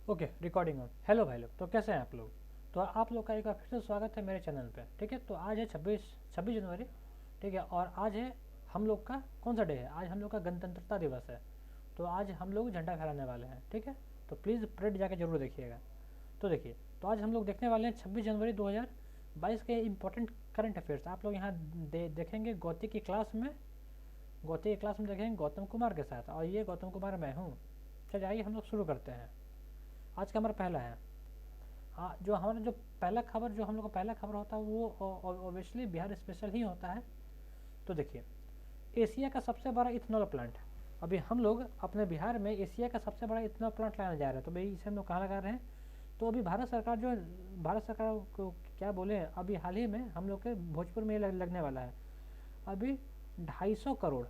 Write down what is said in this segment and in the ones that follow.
Okay, recording on. Hello भाई लोग, तो कैसे हैं आप लोग? तो आप लोग का एक बार फिर से स्वागत है मेरे चैनल पे। ठीक है, तो आज है छब्बीस जनवरी। ठीक है, और आज है हम लोग का कौन सा डे है? आज हम लोग का गणतंत्रता दिवस है। तो आज हम लोग झंडा फहराने वाले हैं। ठीक है, तो प्लीज़ परेड जाके जरूर देखिएगा। तो देखिए, तो आज हम लोग देखने वाले हैं 26 जनवरी 2022 के इंपॉर्टेंट करंट अफेयर्स। आप लोग यहाँ देखेंगे गौती की क्लास में। गौती की क्लास में देखेंगे गौतम कुमार के साथ, और ये गौतम कुमार मैं हूँ। चलिए आइए हम लोग शुरू करते हैं। आज का हमारा पहला है। हाँ, जो हमारा जो पहला खबर जो हम लोग का पहला खबर होता है वो ऑब्वियसली बिहार स्पेशल ही होता है। तो देखिए, एशिया का सबसे बड़ा इथेनॉल प्लांट। अभी हम लोग अपने बिहार में एशिया का सबसे बड़ा इथेनॉल प्लांट लगाने जा रहे हैं। तो भाई इसे हम लोग कहाँ लगा रहे हैं? तो अभी भारत सरकार को क्या बोले, अभी हाल ही में हम लोग के भोजपुर में लगने वाला है। अभी 250 करोड़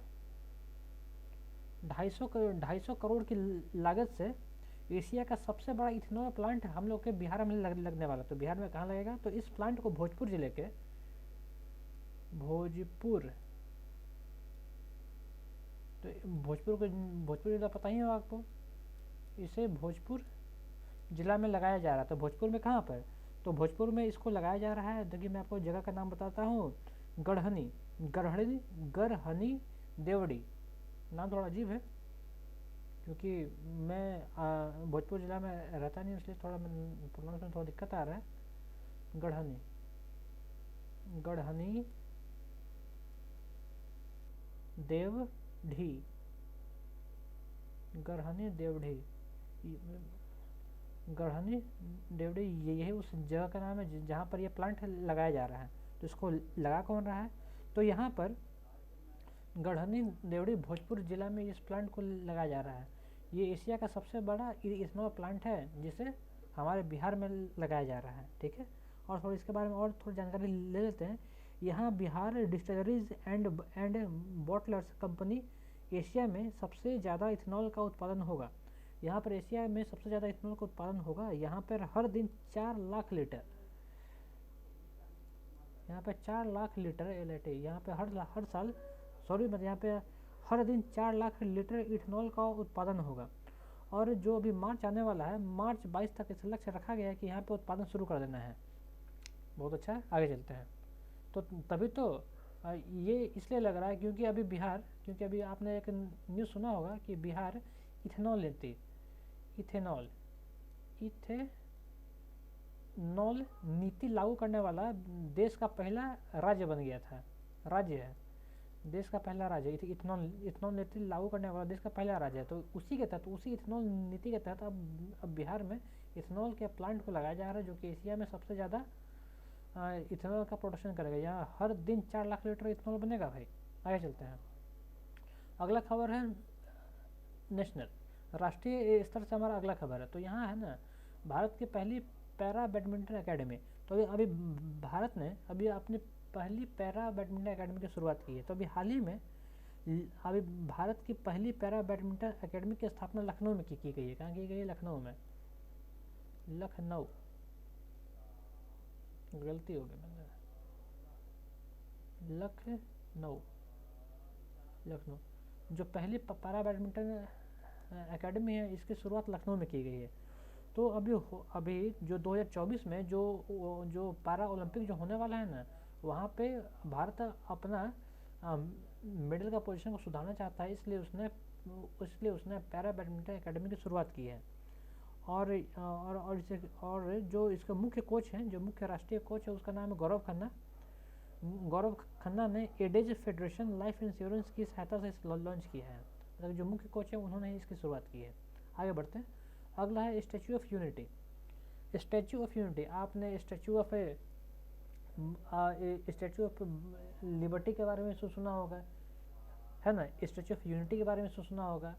250 करोड़ की लागत से एशिया का सबसे बड़ा इथेनॉल प्लांट हम लोग के बिहार में लगने वाला। तो बिहार में कहाँ लगेगा? तो इस प्लांट को भोजपुर जिले के भोजपुर तो भोजपुर जिला पता ही होगा आपको। इसे भोजपुर जिला में लगाया जा रहा है। तो भोजपुर में कहाँ पर? तो भोजपुर में इसको लगाया जा रहा है। देखिए, मैं आपको जगह का नाम बताता हूँ। गढ़हनी गढ़हनी गढ़हनी देवड़ी। नाम थोड़ा अजीब है, क्योंकि मैं भोजपुर ज़िला में रहता नहीं, इसलिए थोड़ा प्रोनाउंस में थोड़ा दिक्कत आ रहा है। गढ़हनी गढ़हनी देवढी गढ़हनी देवढी गढ़हनी देवढी, यही उस जगह का नाम है जहाँ पर यह प्लांट लगाया जा रहा है। तो इसको लगा कौन रहा है? तो यहाँ पर गढ़हनी देवड़ी भोजपुर जिला में इस प्लांट को लगाया जा रहा है। ये एशिया का सबसे बड़ा इथेनॉल प्लांट है जिसे हमारे बिहार में लगाया जा रहा है। ठीक है, और थोड़ी इसके बारे में और थोड़ी जानकारी ले लेते हैं। यहाँ Bihar distilleries and bottlers company Asia में सबसे ज़्यादा इथेनॉल का उत्पादन होगा। यहाँ पर एशिया में सबसे ज़्यादा इथेनॉल का उत्पादन होगा। यहाँ पर हर दिन 4 लाख लीटर, यहाँ पे 4 लाख लीटर LAT, यहाँ पे हर साल, सॉरी मतलब यहाँ पे हर दिन 4 लाख लीटर इथेनॉल का उत्पादन होगा। और जो अभी मार्च आने वाला है, मार्च 22 तक इस लक्ष्य रखा गया है कि यहाँ पे उत्पादन शुरू कर देना है। बहुत अच्छा है, आगे चलते हैं। तो तभी तो ये इसलिए लग रहा है क्योंकि अभी आपने एक न्यूज़ सुना होगा कि बिहार इथेनॉल इथेनॉल नीति लागू करने वाला देश का पहला राज्य बन गया था। राज्य है, देश का पहला राज्य इथेनॉल इथेनॉल नीति लागू करने वाला देश का पहला राज्य है। तो उसी के तहत, उसी इथेनॉल नीति के तहत अब बिहार में इथेनॉल के प्लांट को लगाया जा रहा है, जो कि एशिया में सबसे ज़्यादा इथेनॉल का प्रोडक्शन करेगा। यहाँ हर दिन 4 लाख लीटर इथेनॉल बनेगा भाई। आगे चलते हैं। अगला खबर है नेशनल, राष्ट्रीय स्तर से हमारा अगला खबर है। तो यहाँ है ना, भारत की पहली पैरा बैडमिंटन एकेडमी। तो अभी भारत ने अभी अपनी पहली पैरा बैडमिंटन एकेडमी की शुरुआत की है। तो अभी हाल ही में अभी भारत की पहली पैरा बैडमिंटन एकेडमी की स्थापना लखनऊ में की गई है। कहाँ की गई है? लखनऊ में। लखनऊ, गलती हो गई मैंने, लखनऊ लखनऊ। जो पहली पैरा बैडमिंटन एकेडमी है, इसकी शुरुआत लखनऊ में की गई है। तो अभी जो 2024 में जो पैरा ओलंपिक जो होने वाला है ना, वहाँ पे भारत अपना मेडल का पोजीशन को सुधारना चाहता है। इसलिए उसने पैरा बैडमिंटन एकेडमी की शुरुआत की है। और जो इसका मुख्य कोच हैं, जो मुख्य राष्ट्रीय कोच है, उसका नाम है गौरव खन्ना। गौरव खन्ना ने एडेज फेडरेशन लाइफ इंश्योरेंस की सहायता से इस लॉन्च किया है। मतलब जो मुख्य कोच है, उन्होंने इसकी शुरुआत की है। आगे बढ़ते हैं। अगला है statue of unity. Statue of unity, आपने स्टैचू ऑफ लिबर्टी के बारे में सुना होगा, है ना। स्टैचू ऑफ यूनिटी के बारे में सुना होगा।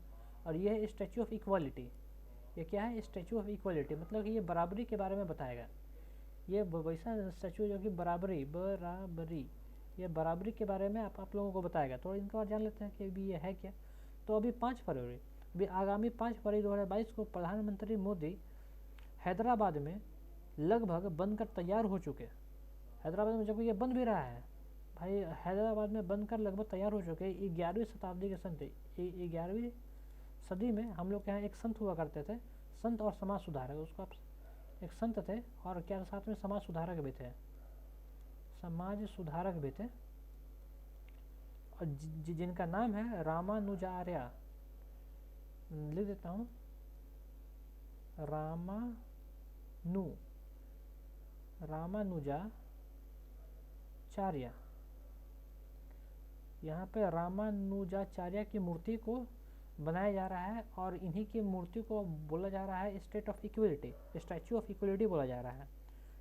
और ये है स्टैचू ऑफ इक्वालिटी। ये क्या है? स्टैचू ऑफ इक्वालिटी मतलब कि ये बराबरी के बारे में बताएगा। ये वैसा स्टैचू जो कि ये बराबरी के बारे में आप लोगों को बताएगा। तो इनके बाद जान लेते हैं कि अभी ये है क्या। तो अभी 5 फरवरी, अभी आगामी 5 फरवरी 2022 को प्रधानमंत्री मोदी हैदराबाद में लगभग बनकर तैयार हो चुके। हैदराबाद में जब ये बन भी रहा है भाई, हैदराबाद में बनकर लगभग तैयार हो चुके 11वीं शताब्दी के संत 11वीं सदी में हम लोग के यहाँ एक संत हुआ करते थे, संत और समाज सुधारक। उसको आप एक संत थे और क्या साथ में समाज सुधारक भी थे, समाज सुधारक भी थे, और जिनका नाम है रामानुजार्य। लिख देता हूँ, रामानुजाचार्य। यहाँ पे रामानुजाचार्य की मूर्ति को बनाया जा रहा है और इन्हीं की मूर्ति को बोला जा रहा है state of equality, statue of equality बोला जा रहा है,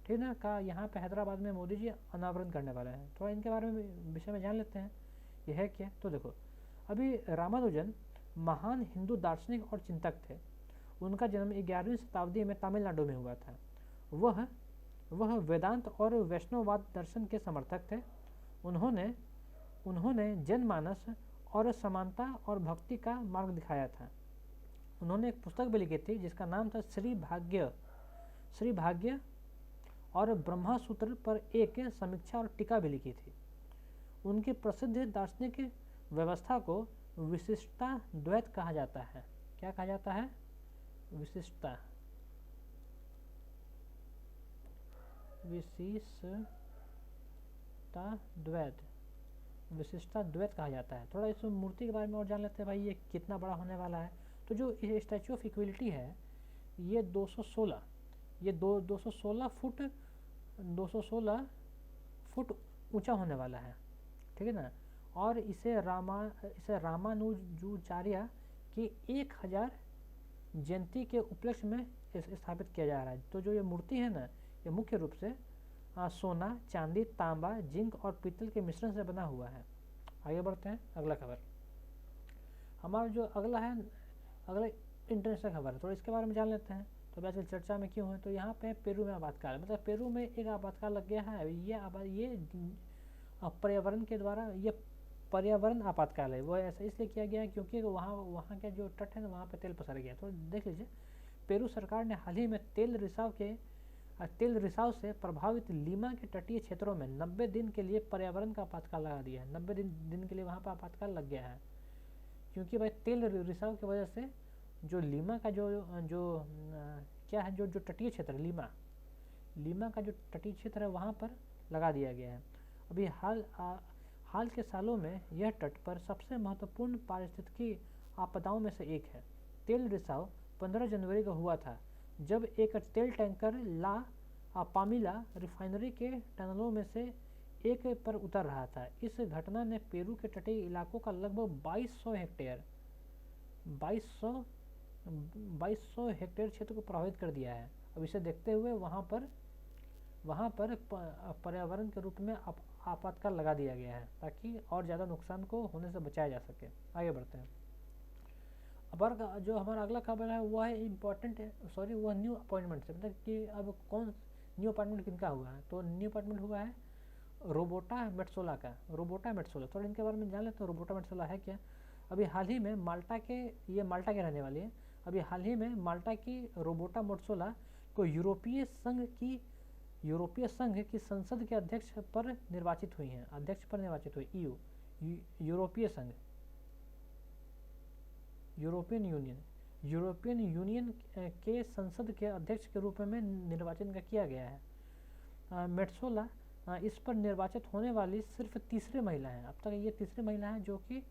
ठीक ना। का यहाँ पे हैदराबाद में मोदी जी अनावरण करने वाले हैं। थोड़ा इनके बारे में विषय में जान लेते हैं, यह है क्या। तो देखो, अभी रामानुजन महान हिंदू दार्शनिक और चिंतक थे। उनका जन्म 11वीं शताब्दी में तमिलनाडु में हुआ था। वह वेदांत और वैष्णववाद दर्शन के समर्थक थे। उन्होंने जनमानस और समानता और भक्ति का मार्ग दिखाया था। उन्होंने एक पुस्तक भी लिखी थी जिसका नाम था श्री भाग्य और ब्रह्मा सूत्र पर एक समीक्षा और टीका भी लिखी थी। उनकी प्रसिद्ध दार्शनिक व्यवस्था को विशिष्टता द्वैत कहा जाता है। क्या कहा जाता है? विशिष्टता द्वैत कहा जाता है। थोड़ा इस मूर्ति के बारे में और जान लेते हैं भाई, ये कितना बड़ा होने वाला है। तो जो स्टैचू ऑफ इक्वलिटी है, ये 216 फुट ऊंचा होने वाला है, ठीक है ना। और इसे रामानुजाचार्य की 1000 जयंती के उपलक्ष्य में स्थापित किया जा रहा है। तो जो ये मूर्ति है ना, ये मुख्य रूप से सोना, चांदी, तांबा, जिंक और पीतल के मिश्रण से बना हुआ है। आगे बढ़ते हैं, अगला खबर। हमारा जो अगला इंटरनेशनल खबर है, थोड़ा इसके बारे में जान लेते हैं। तो अभी आजकल चर्चा में क्यों है, तो यहाँ पे पेरू में आपातकाल, मतलब पेरू में एक आपातकाल लग गया है। ये पर्यावरण के द्वारा, ये पर्यावरण आपातकाल है। वो ऐसा इसलिए किया गया है क्योंकि वहाँ के जो तट है ना, वहाँ पे तेल पसर गया। तो देख लीजिए, पेरू सरकार ने हाल ही में तेल रिसाव से प्रभावित लीमा के तटीय क्षेत्रों में 90 दिन के लिए पर्यावरण का आपातकाल लगा दिया है। 90 दिन के लिए वहाँ पर आपातकाल लग गया है, क्योंकि भाई तेल रिसाव की वजह से जो लीमा का जो तटीय क्षेत्र, लीमा का जो तटीय क्षेत्र है, वहाँ पर लगा दिया गया है। अभी हाल के सालों में यह तट पर सबसे महत्वपूर्ण पारिस्थितिकी आपदाओं में से एक है। तेल रिसाव 15 जनवरी को हुआ था, जब एक तेल टैंकर ला पामिला रिफाइनरी के टनलों में से एक पर उतर रहा था। इस घटना ने पेरू के तटीय इलाकों का लगभग 2200 हेक्टेयर क्षेत्र को प्रभावित कर दिया है। अब इसे देखते हुए वहाँ पर पर्यावरण के रूप में आपातकाल लगा दिया गया है, ताकि और ज़्यादा नुकसान को होने से बचाया जा सके। आगे बढ़ते हैं। अब जो हमारा अगला खबर है वो है वो न्यू अपॉइंटमेंट से, मतलब कि अब कौन न्यू अपॉइंटमेंट किनका हुआ है। तो न्यू अपॉइंटमेंट हुआ है रोबोटा मेट्सोला का। थोड़ा इनके बारे में जान लेते हैं। रोबोटा मेट्सोला है क्या। अभी हाल ही में माल्टा के रहने वाली है। अभी हाल ही में माल्टा की रोबोटा मेट्सोला को यूरोपीय संघ की संसद के अध्यक्ष पर निर्वाचित हुई हैं। यूरोपियन यूनियन के संसद के अध्यक्ष के रूप में निर्वाचन का किया गया है। मेट्सोला इस पर निर्वाचित होने वाली सिर्फ तीसरी महिला हैं। अब तक ये तीसरी महिला है जो कि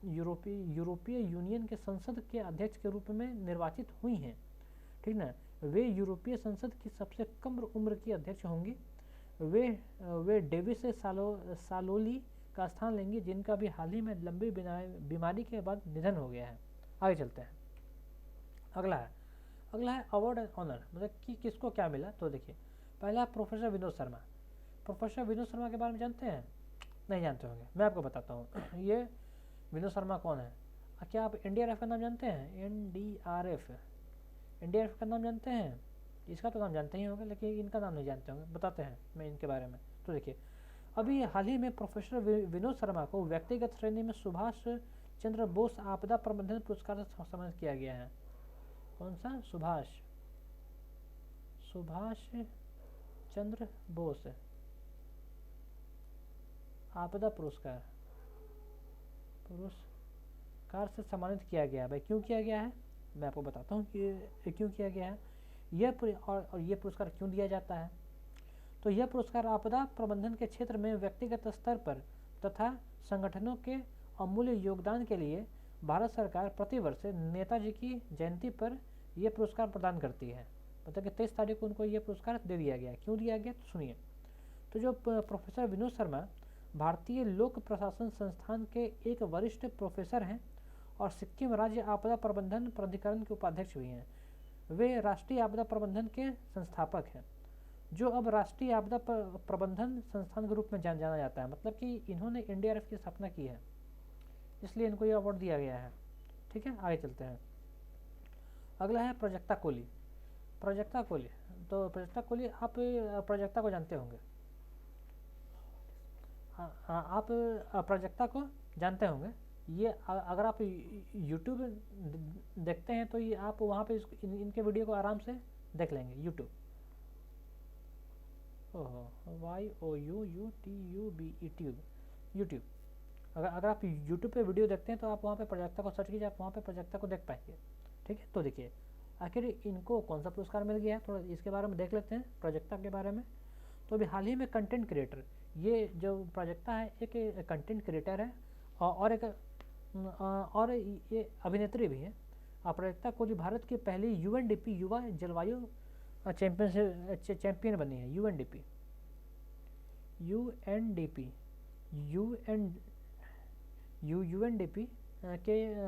यूरोपीय यूनियन के संसद के अध्यक्ष के रूप में निर्वाचित हुई हैं, ठीक ना। वे यूरोपीय संसद की सबसे कम उम्र की अध्यक्ष होंगी। वे डेविस सालोली का स्थान लेंगी, जिनका भी हाल ही में लंबी बीमारी के बाद निधन हो गया है। आगे चलते हैं। अगला है अवार्ड एंड ऑनर, मतलब कि किसको क्या मिला। तो देखिए, पहला प्रोफेसर विनोद शर्मा। प्रोफेसर विनोद शर्मा के बारे में जानते हैं? नहीं जानते होंगे, मैं आपको बताता हूँ। ये विनोद शर्मा कौन है? क्या आप एनडीआरएफ का नाम जानते हैं? एनडीआरएफ का नाम जानते हैं? इसका तो नाम जानते ही होंगे, लेकिन इनका नाम नहीं जानते होंगे। बताते हैं मैं इनके बारे में। तो देखिए, अभी हाल ही में प्रोफेसर विनोद शर्मा को व्यक्तिगत श्रेणी में सुभाष चंद्र बोस आपदा प्रबंधन पुरस्कार से सम्मानित किया गया है। कौन सा? सुभाष चंद्र बोस आपदा पुरस्कार पुरस्कार से सम्मानित किया गया है। भाई क्यों किया गया है, मैं आपको बताता हूँ कि क्यों किया गया है और ये पुरस्कार क्यों दिया जाता है। तो यह पुरस्कार आपदा प्रबंधन के क्षेत्र में व्यक्तिगत स्तर पर तथा संगठनों के अमूल्य योगदान के लिए भारत सरकार प्रतिवर्ष नेताजी की जयंती पर यह पुरस्कार प्रदान करती है। मतलब कि 23 तारीख को उनको यह पुरस्कार दे दिया गया। क्यों दिया गया, तो सुनिए। तो जो प्रोफेसर विनोद शर्मा भारतीय लोक प्रशासन संस्थान के एक वरिष्ठ प्रोफेसर हैं और सिक्किम राज्य आपदा प्रबंधन प्राधिकरण के उपाध्यक्ष भी हैं। वे राष्ट्रीय आपदा प्रबंधन के संस्थापक हैं, जो अब राष्ट्रीय आपदा प्रबंधन संस्थान के रूप में जाना जाता है। मतलब कि इन्होंने एनडीआरएफ की स्थापना की है, इसलिए इनको यह अवार्ड दिया गया है। ठीक है, आगे चलते हैं। अगला है प्राजक्ता कोली। प्राजक्ता कोली, तो प्राजक्ता कोली, आप प्राजक्ता को जानते होंगे। आप प्राजक्ता को जानते होंगे। ये अगर आप यूट्यूब देखते हैं तो ये आप वहाँ पे इनके वीडियो को आराम से देख लेंगे। YouTube, YOUTUBE, tube, YouTube. अगर आप यूट्यूब पे वीडियो देखते हैं तो आप वहाँ पे प्राजक्ता को सर्च कीजिए, आप वहाँ पे प्राजक्ता को देख पाएंगे। ठीक है, तो देखिए आखिर इनको कौन सा पुरस्कार मिल गया है, थोड़ा इसके बारे में देख लेते हैं प्राजक्ता के बारे में। तो अभी हाल ही में कंटेंट क्रिएटर, ये जो प्राजक्ता है एक कंटेंट क्रिएटर है और ये अभिनेत्री भी है। प्राजक्ता कोली भारत की पहली UNDP युवा जलवायु चैंपियन बनी है। UNDP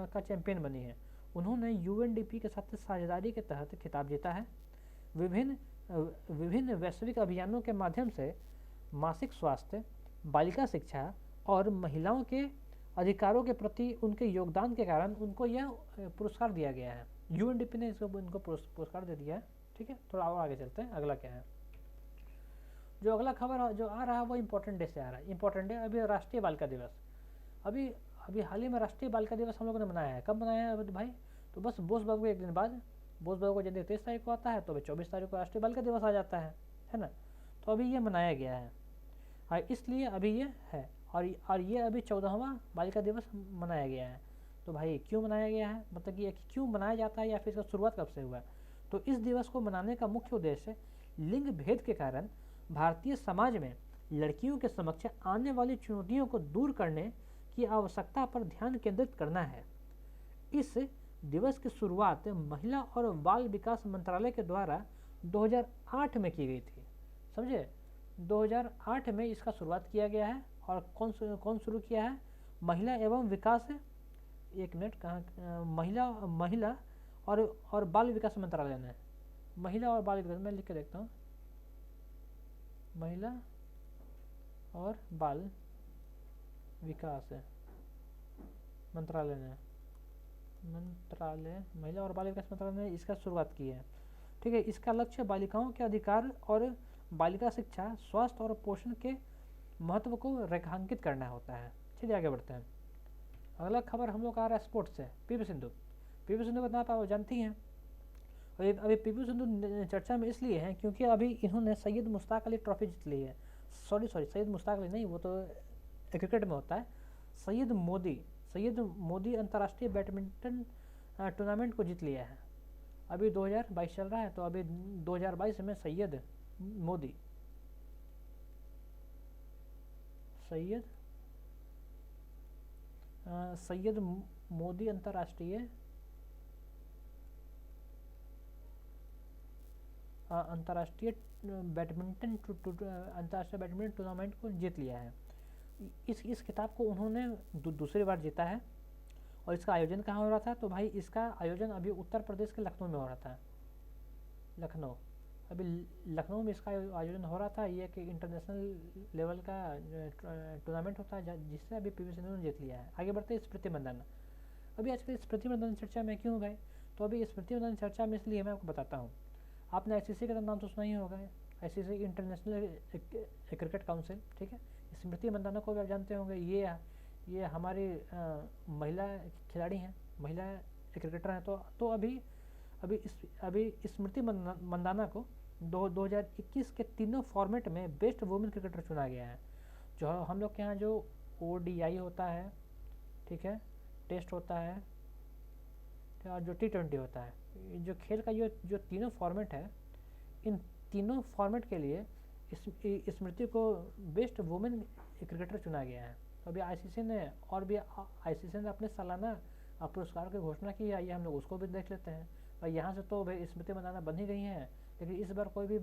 का चैंपियन बनी है। उन्होंने UNDP के साथ साझेदारी के तहत खिताब जीता है। विभिन्न वैश्विक अभियानों के माध्यम से मासिक स्वास्थ्य, बालिका शिक्षा और महिलाओं के अधिकारों के प्रति उनके योगदान के कारण उनको यह पुरस्कार दिया गया है। UNDP ने इनको पुरस्कार दे दिया है। ठीक है, थोड़ा और आगे चलते हैं। अगला क्या है, जो अगला खबर जो आ रहा है वो इम्पोर्टेंट डे से आ रहा है। इम्पोर्टेंट डे अभी राष्ट्रीय बालिका दिवस, अभी हाल ही में राष्ट्रीय बालिका दिवस हम लोगों ने मनाया है। कब मनाया है भाई, तो बस बोस बाबू के एक दिन बाद, बोस बाबू को जल्दी 23 तारीख को आता है तो अभी 24 तारीख को राष्ट्रीय बालिका दिवस आ जाता है ना। तो अभी ये मनाया गया है, हाँ, इसलिए अभी ये है। और ये अभी 14वां बालिका दिवस मनाया गया है। तो भाई क्यों मनाया गया है, मतलब कि क्यों मनाया जाता है या फिर इसका शुरुआत कब से हुआ है। तो इस दिवस को मनाने का मुख्य उद्देश्य लिंग भेद के कारण भारतीय समाज में लड़कियों के समक्ष आने वाली चुनौतियों को दूर करने की आवश्यकता पर ध्यान केंद्रित करना है। इस दिवस की शुरुआत महिला और बाल विकास मंत्रालय के द्वारा 2008 में की गई थी। समझे, 2008 में इसका शुरुआत किया गया है। और कौन शुरू किया है, महिला एवं विकास, एक मिनट, कहाँ, महिला और बाल विकास मंत्रालय ने, महिला और बाल विकास, मैं लिख के देखता हूँ, महिला और बाल विकास मंत्रालय ने, महिला और बाल विकास मंत्रालय ने इसका शुरुआत की है। ठीक है, इसका लक्ष्य बालिकाओं के अधिकार और बालिका शिक्षा, स्वास्थ्य और पोषण के महत्व को रेखांकित करना होता है। चलिए आगे बढ़ते हैं। अगला खबर हम लोग का आ रहा है स्पोर्ट्स से। पीवी सिंधु का नाम आप जानती हैं। और अभी पीवी सिंधु चर्चा में इसलिए हैं क्योंकि अभी इन्होंने सैयद मुश्ताक अली ट्रॉफी जीत ली है। सॉरी सैयद मुश्ताक अली नहीं, वो तो क्रिकेट में होता है। सैयद मोदी अंतर्राष्ट्रीय बैडमिंटन टूर्नामेंट को जीत लिया है। अभी 2022 चल रहा है, तो अभी 2022 में सैयद मोदी अंतर्राष्ट्रीय बैडमिंटन टूर्नामेंट को जीत लिया है। इस खिताब को उन्होंने दूसरी बार जीता है। और इसका आयोजन कहाँ हो रहा था, तो भाई इसका आयोजन अभी उत्तर प्रदेश के लखनऊ में हो रहा था। अभी लखनऊ में इसका आयोजन हो रहा था। ये एक इंटरनेशनल लेवल का टूर्नामेंट होता है जिससे अभी पीवी सिंधु ने जीत लिया है। आगे बढ़ते हैं स्मृति मंदाना। अभी आजकल स्मृति मंदाना चर्चा में क्यों भाई, तो अभी स्मृति मंदाना चर्चा में इसलिए मैं आपको बताता हूँ। आपने ICC का नाम तो सुना ही होगा, ICC इंटरनेशनल क्रिकेट काउंसिल। ठीक है, स्मृति मंदाना को भी आप जानते होंगे। ये हमारी महिला खिलाड़ी हैं, महिला क्रिकेटर हैं। तो अभी स्मृति मंदाना को 2021 के तीनों फॉर्मेट में बेस्ट वुमेन क्रिकेटर चुना गया है। जो हम लोग के यहाँ जो ODI होता है, ठीक है, टेस्ट होता है और जो T20 होता है। जो खेल का जो तीनों फॉर्मेट है, इन तीनों फॉर्मेट के लिए स्मृति को बेस्ट वुमेन क्रिकेटर चुना गया है। तो अभी आईसीसी ने अपने सालाना पुरस्कार की घोषणा की है, आइए हम लोग उसको भी देख लेते हैं। और यहाँ से तो भाई स्मृति मंदाना बन ही गई हैं, लेकिन इस बार कोई भी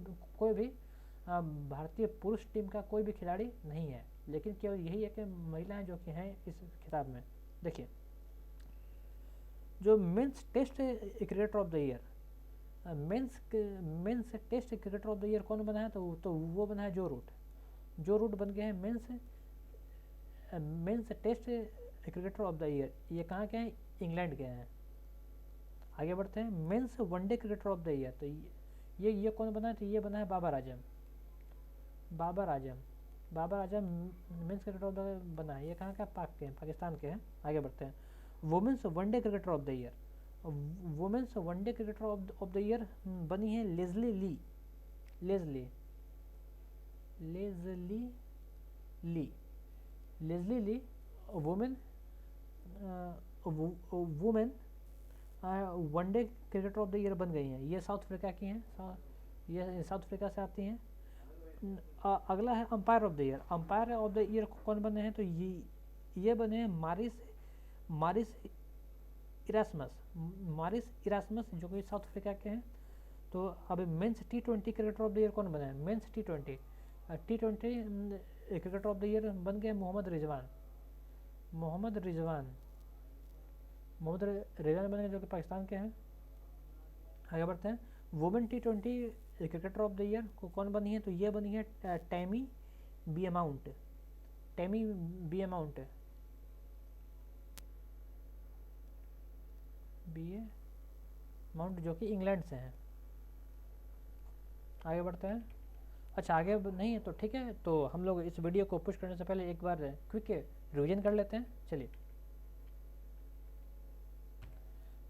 भारतीय पुरुष टीम का कोई भी खिलाड़ी नहीं है, लेकिन केवल यही है कि महिलाएं जो कि हैं इस खिताब में। देखिए, जो men's test cricketer of the year, men's test cricketer of the year कौन बना है? तो वो बना है जो रूट बन गए हैं men's test cricketer of the year. ये कहाँ के हैं? इंग्लैंड के हैं। आगे बढ़ते हैं, men's one day cricketer of the year. तो ये कौन बना है? तो ये बना है Babar Azam men's cricketer of the बना है। ये कहाँ का? पाकिस्तान के हैं। आगे बढ़ते हैं, women's one day cricketer of the year. Women's one day cricketer of the year बनी है Lizelle Lee, women one day cricketer of the year बन गई हैं। ये साउथ अफ्रीका की हैं, ये साउथ अफ्रीका से आती हैं। अगला है umpire of the year. Umpire of the year कौन बने हैं? तो ये बने हैं मारिस इरास्मस जो कि साउथ अफ्रीका के हैं। तो अब men's T20 cricketer of the year कौन बना है? Men's T20 cricketer of the year बन गए मोहम्मद रिजवान बन गए, जो कि पाकिस्तान के हैं। आगे बढ़ते हैं, women T20 cricketer of the year को कौन बनी है? तो ये बनी है टैमी बी अमाउंट जो कि इंग्लैंड से हैं। आगे बढ़ते हैं। अच्छा, आगे नहीं है तो ठीक है, तो हम लोग इस वीडियो को पुश करने से पहले एक बार क्विक रिवीजन कर लेते हैं। चलिए,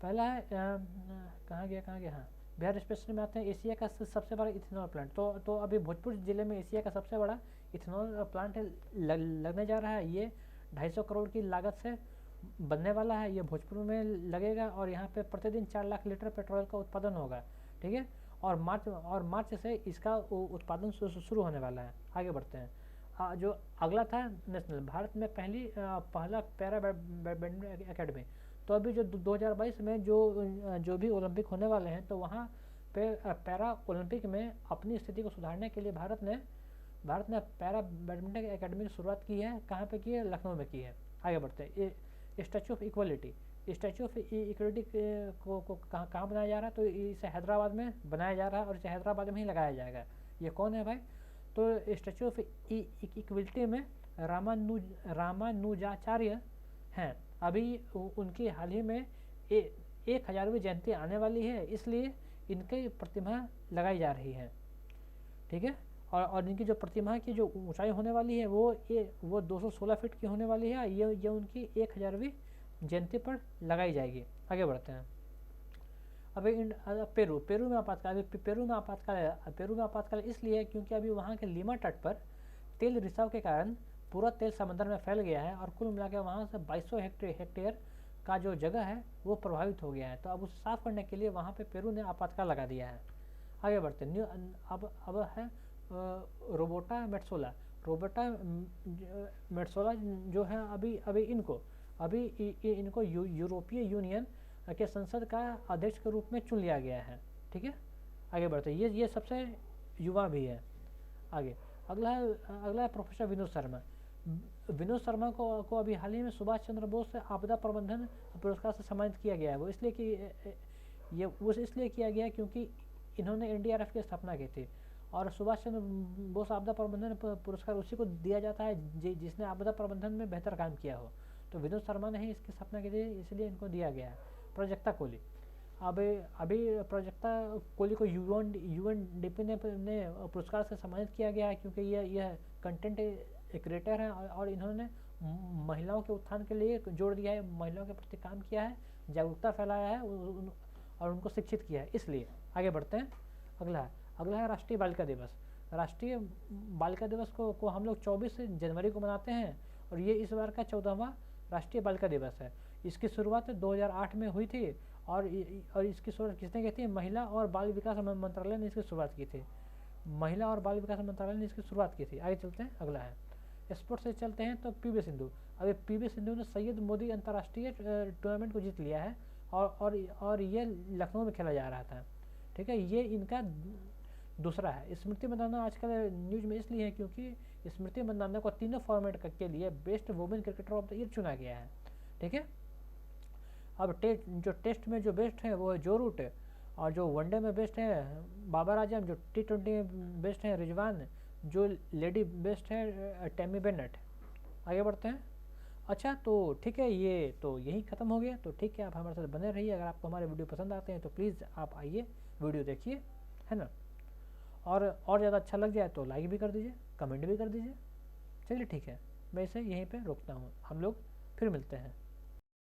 पहला है कहाँ गया हाँ, बिहार स्पेशल में आते हैं। एशिया का सबसे बड़ा इथेनॉल प्लांट। तो अभी भोजपुर ज़िले में एशिया का सबसे बड़ा इथेनॉल प्लांट लगने जा रहा है। ये 250 करोड़ की लागत से बनने वाला है। ये भोजपुर में लगेगा और यहाँ पे प्रतिदिन 4 लाख लीटर पेट्रोल का उत्पादन होगा। ठीक है, और मार्च से इसका उत्पादन शुरू होने वाला है। आगे बढ़ते हैं, जो अगला था नेशनल, भारत में पहला पैरा बैडमिंटन अकेडमी। तो अभी जो 2022 में जो भी ओलंपिक होने वाले हैं, तो वहाँ पे पैरा ओलंपिक में अपनी स्थिति को सुधारने के लिए भारत ने पैरा बैडमिंटन अकेडमी की शुरुआत की है। कहाँ पे की है? लखनऊ में की है। आगे बढ़ते हैं, स्टैचू ऑफ इक्वलिटी को कहाँ बनाया जा रहा है? तो इसे हैदराबाद में बनाया जा रहा है और इसे हैदराबाद में ही लगाया जाएगा। ये कौन है भाई? तो स्टैचू ऑफ इक्वलिटी में रामानुजाचार्य हैं। अभी उनकी हाल ही में 1000वीं जयंती आने वाली है, इसलिए इनकी प्रतिमा लगाई जा रही है। ठीक है, और इनकी जो प्रतिमा की जो ऊंचाई होने वाली है वो 216 फीट की होने वाली है। ये उनकी 1000वीं जयंती पर लगाई जाएगी। आगे बढ़ते हैं, अभी पेरू में आपातकाल इसलिए क्योंकि अभी वहाँ के लीमा तट पर तेल रिसाव के कारण पूरा तेल समंदर में फैल गया है और कुल मिलाकर वहाँ से 2200 हेक्टेयर का जो जगह है वो प्रभावित हो गया है। तो अब उसे साफ करने के लिए वहाँ पे पेरू ने आपातकाल लगा दिया है। आगे बढ़ते हैं, अब है रोबर्टा मेट्सोला जो है अभी इनको यूरोपीय यूनियन के संसद का अध्यक्ष के रूप में चुन लिया गया है। ठीक है, आगे बढ़ते हैं, ये सबसे युवा भी है। आगे अगला है प्रोफेसर विनोद शर्मा को अभी हाल ही में सुभाष चंद्र बोस आपदा प्रबंधन पुरस्कार से सम्मानित किया गया है। वो इसलिए किया गया क्योंकि इन्होंने एनडीआरएफ की स्थापना की थी और सुभाष चंद्र बोस आपदा प्रबंधन पुरस्कार उसी को दिया जाता है जिसने आपदा प्रबंधन में बेहतर काम किया हो। तो विनोद शर्मा ने ही इसकी स्थापना की थी, इसलिए इनको दिया गया है। प्राजक्ता कोली, अभी प्राजक्ता कोली को यूएनडीपी ने पुरस्कार से सम्मानित किया गया है क्योंकि यह कंटेंट क्रिएटर है और इन्होंने महिलाओं के उत्थान के लिए जोड़ दिया है, महिलाओं के प्रति काम किया है, जागरूकता फैलाया है और उनको शिक्षित किया है। इसलिए आगे बढ़ते हैं, अगला है राष्ट्रीय बालिका दिवस। राष्ट्रीय बालिका दिवस को हम लोग 24 जनवरी को मनाते हैं और ये इस बार का 14वां राष्ट्रीय बालिका दिवस है। इसकी शुरुआत 2008 में हुई थी और इसकी शुरुआत किसने की थी? महिला और बाल विकास मंत्रालय ने इसकी शुरुआत की थी। महिला और बाल विकास मंत्रालय ने इसकी शुरुआत की थी। आगे चलते हैं, अगला है स्पोर्ट्स से चलते हैं तो पीवी सिंधु। अभी पीवी सिंधु ने सैयद मोदी अंतर्राष्ट्रीय टूर्नामेंट को जीत लिया है और ये लखनऊ में खेला जा रहा था, ठीक है। ये इनका दूसरा है। स्मृति मंदाना आजकल न्यूज में इसलिए है क्योंकि स्मृति मंदाना को तीनों फॉर्मेट के लिए best women cricketer of the year चुना गया है, ठीक है। अब जो टेस्ट में जो बेस्ट है वो है जो रूट, और जो वनडे में बेस्ट है बाबर आजम, जो T20 में बेस्ट है रिजवान, जो लेडी बेस्ट है टेमी बेनेट। आगे बढ़ते हैं। अच्छा तो ठीक है, ये तो यही ख़त्म हो गया। तो ठीक है, आप हमारे साथ बने रहिए। अगर आपको हमारे वीडियो पसंद आते हैं तो प्लीज़ आप आइए, वीडियो देखिए, है ना। और ज़्यादा अच्छा लग जाए तो लाइक भी कर दीजिए, कमेंट भी कर दीजिए। चलिए ठीक है, मैं इसे यहीं पे रोकता हूँ, हम लोग फिर मिलते हैं।